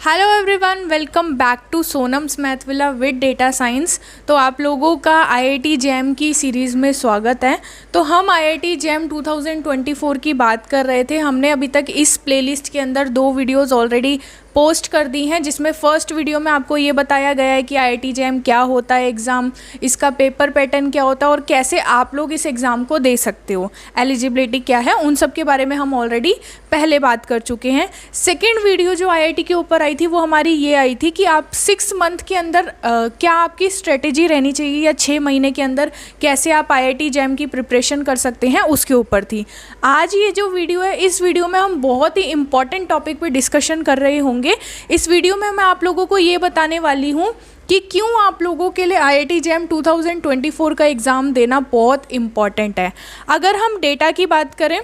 Hello everyone, welcome back to Sonam's math villa with data science. तो आप लोगों का आईआईटी जैम की सीरीज़ में स्वागत है। तो हम आईआईटी जैम 2024 की बात कर रहे थे। हमने अभी तक इस प्लेलिस्ट के अंदर 2 वीडियोस ऑलरेडी पोस्ट कर दी हैं, जिसमें फर्स्ट वीडियो में आपको ये बताया गया है कि आईआईटी जैम क्या होता है एग्ज़ाम, इसका पेपर पैटर्न क्या होता है और कैसे आप लोग इस एग्ज़ाम को दे सकते हो, एलिजिबिलिटी क्या है, उन सब के बारे में हम ऑलरेडी पहले बात कर चुके हैं। सेकेंड वीडियो जो आईआईटी के ऊपर आई थी वो हमारी ये आई थी कि आप 6 मंथ के अंदर क्या आपकी स्ट्रेटेजी रहनी चाहिए या 6 महीने के अंदर कैसे आप आईआईटी जैम की प्रिपरेशन कर सकते हैं, उसके ऊपर थी। आज ये जो वीडियो है, इस वीडियो में हम बहुत ही इंपॉर्टेंट टॉपिक पे डिस्कशन कर रहे होंगे। इस वीडियो में मैं आप लोगों को ये बताने वाली हूँ कि क्यों आप लोगों के लिए आईआईटी जैम 2024 का एग्ज़ाम देना बहुत इम्पॉर्टेंट है। अगर हम डेटा की बात करें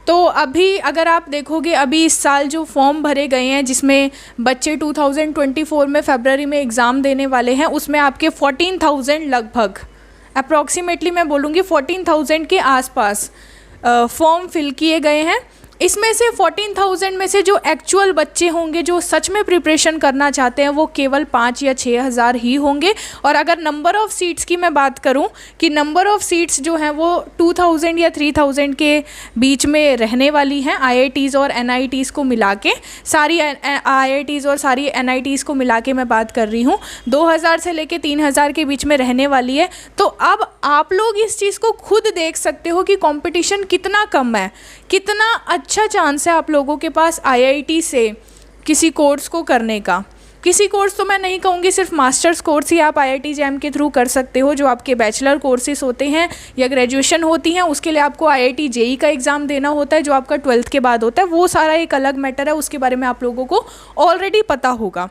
तो अभी अगर आप देखोगे, अभी इस साल जो फॉर्म भरे गए हैं जिसमें बच्चे 2024 में फरवरी में एग्ज़ाम देने वाले हैं, उसमें आपके 14,000 लगभग अप्रॉक्सीमेटली मैं बोलूँगी 14,000 के आसपास फॉर्म फिल किए गए हैं। इसमें से 14,000 में से जो एक्चुअल बच्चे होंगे जो सच में प्रिपरेशन करना चाहते हैं वो केवल 5 या 6 हज़ार ही होंगे। और अगर नंबर ऑफ़ सीट्स की मैं बात करूं कि नंबर ऑफ़ सीट्स जो हैं वो 2,000 या 3,000 के बीच में रहने वाली हैं। आईआईटीज़ और एनआईटीज़ को मिला के, सारी आईआईटीज़ और सारी एनआईटीज़ को मिला के मैं बात कर रही हूँ, 2,000 से लेके 3,000 के बीच में रहने वाली है। तो अब आप लोग इस चीज़ को खुद देख सकते हो कि कंपटीशन कितना कम है, कितना अच्छा चांस है आप लोगों के पास आईआईटी से किसी कोर्स को करने का। किसी कोर्स तो मैं नहीं कहूँगी, सिर्फ मास्टर्स कोर्स ही आप आईआईटी जैम के थ्रू कर सकते हो। जो आपके बैचलर कोर्सेज होते हैं या ग्रेजुएशन होती हैं, उसके लिए आपको आईआईटी जेई का एग्ज़ाम देना होता है, जो आपका 12th के बाद होता है। वो सारा एक अलग मैटर है, उसके बारे में आप लोगों को ऑलरेडी पता होगा।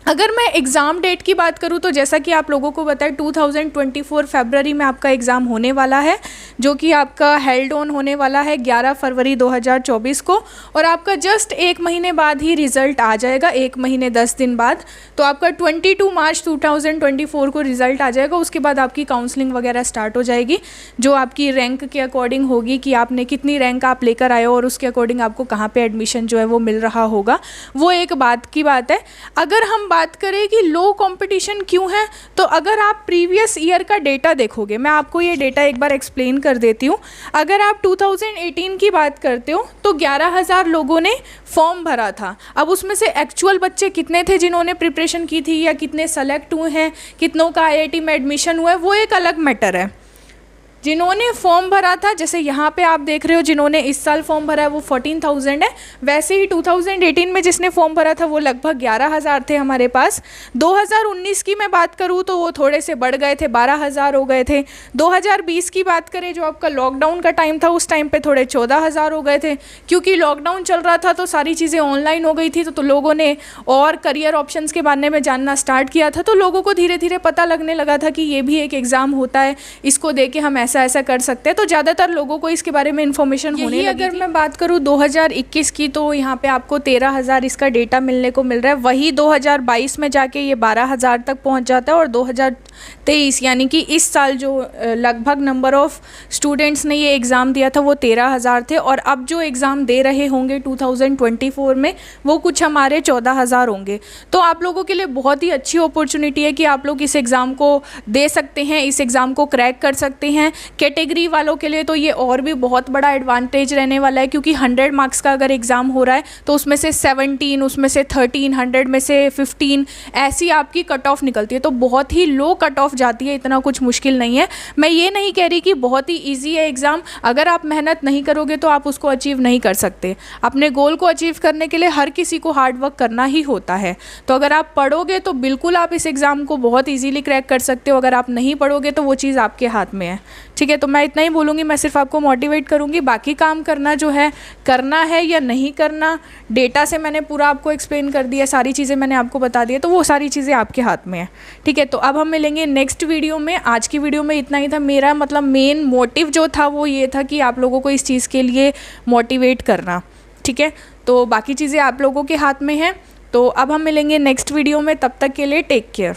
अगर मैं एग्ज़ाम डेट की बात करूं तो जैसा कि आप लोगों को बताया 2024 फरवरी में आपका एग्ज़ाम होने वाला है, जो कि आपका हेल्ड ऑन होने वाला है 11 फरवरी 2024 को। और आपका जस्ट 1 महीने बाद ही रिज़ल्ट आ जाएगा, 1 महीने 10 दिन बाद। तो आपका 22 मार्च 2024 को रिज़ल्ट आ जाएगा। उसके बाद आपकी काउंसलिंग वगैरह स्टार्ट हो जाएगी, जो आपकी रैंक के अकॉर्डिंग होगी कि आपने कितनी रैंक आप लेकर आए हो और उसके अकॉर्डिंग आपको कहाँ पर एडमिशन जो है वो मिल रहा होगा। वो एक बात की बात है। अगर हम बात करें कि लो कंपटीशन क्यों है, तो अगर आप प्रीवियस ईयर का डेटा देखोगे, मैं आपको ये डेटा एक बार एक्सप्लेन कर देती हूँ। अगर आप 2018 की बात करते हो तो 11,000 लोगों ने फॉर्म भरा था। अब उसमें से एक्चुअल बच्चे कितने थे जिन्होंने प्रिपरेशन की थी या कितने सेलेक्ट हुए हैं, कितनों का आईआईटी में एडमिशन हुआ है, वो एक अलग मैटर है। जिन्होंने फॉर्म भरा था, जैसे यहाँ पे आप देख रहे हो, जिन्होंने इस साल फॉर्म भरा है वो 14,000 है। वैसे ही 2018 में जिसने फॉर्म भरा था वो लगभग 11,000 थे हमारे पास। 2019 की मैं बात करूँ तो वो थोड़े से बढ़ गए थे, 12,000 हो गए थे। 2020 की बात करें, जो आपका लॉकडाउन का टाइम था, उस टाइम पे थोड़े 14,000 हो गए थे। क्योंकि लॉकडाउन चल रहा था तो सारी चीज़ें ऑनलाइन हो गई थी, तो लोगों ने और करियर ऑप्शंस के बारे में जानना स्टार्ट किया था। तो लोगों को धीरे धीरे पता लगने लगा था कि ये भी एक एग्ज़ाम होता है, इसको दे के हम ऐसा कर सकते हैं। तो ज़्यादातर लोगों को इसके बारे में इन्फॉर्मेशन होने लगी। अगर मैं बात करूँ 2021 की, तो यहाँ पे आपको 13,000 इसका डेटा मिलने को मिल रहा है। वही 2022 में जाके ये 12,000 तक पहुँच जाता है। और 2023 यानी कि इस साल जो लगभग नंबर ऑफ़ स्टूडेंट्स ने ये एग्ज़ाम दिया था वो 13,000 थे। और अब जो एग्ज़ाम दे रहे होंगे 2024 में वो कुछ हमारे 14,000 होंगे। तो आप लोगों के लिए बहुत ही अच्छी अपॉर्चुनिटी है कि आप लोग इस एग्ज़ाम को दे सकते हैं, इस एग्ज़ाम को क्रैक कर सकते हैं। कैटेगरी वालों के लिए तो ये और भी बहुत बड़ा एडवांटेज रहने वाला है, क्योंकि 100 मार्क्स का अगर एग्ज़ाम हो रहा है तो उसमें से 17, उसमें से 13, 100 में से 15 ऐसी आपकी कट ऑफ निकलती है। तो बहुत ही लो कट ऑफ जाती है, इतना कुछ मुश्किल नहीं है। मैं ये नहीं कह रही कि बहुत ही ईजी है एग्ज़ाम। अगर आप मेहनत नहीं करोगे तो आप उसको अचीव नहीं कर सकते। अपने गोल को अचीव करने के लिए हर किसी को हार्ड वर्क करना ही होता है। तो अगर आप पढ़ोगे तो बिल्कुल आप इस एग्ज़ाम को बहुत ईजीली क्रैक कर सकते हो। अगर आप नहीं पढ़ोगे तो वो चीज़ आपके हाथ में है। ठीक है, तो मैं इतना ही बोलूँगी। मैं सिर्फ आपको मोटिवेट करूँगी, बाकी काम करना जो है, करना है या नहीं करना, डेटा से मैंने पूरा आपको एक्सप्लेन कर दिया, सारी चीज़ें मैंने आपको बता दी है, तो वो सारी चीज़ें आपके हाथ में है। ठीक है, तो अब हम मिलेंगे नेक्स्ट वीडियो में। आज की वीडियो में इतना ही था। मेरा मतलब मेन मोटिव जो था वो ये था कि आप लोगों को इस चीज़ के लिए मोटिवेट करना। ठीक है, तो बाकी चीज़ें आप लोगों के हाथ में हैं। तो अब हम मिलेंगे नेक्स्ट वीडियो में, तब तक के लिए टेक केयर।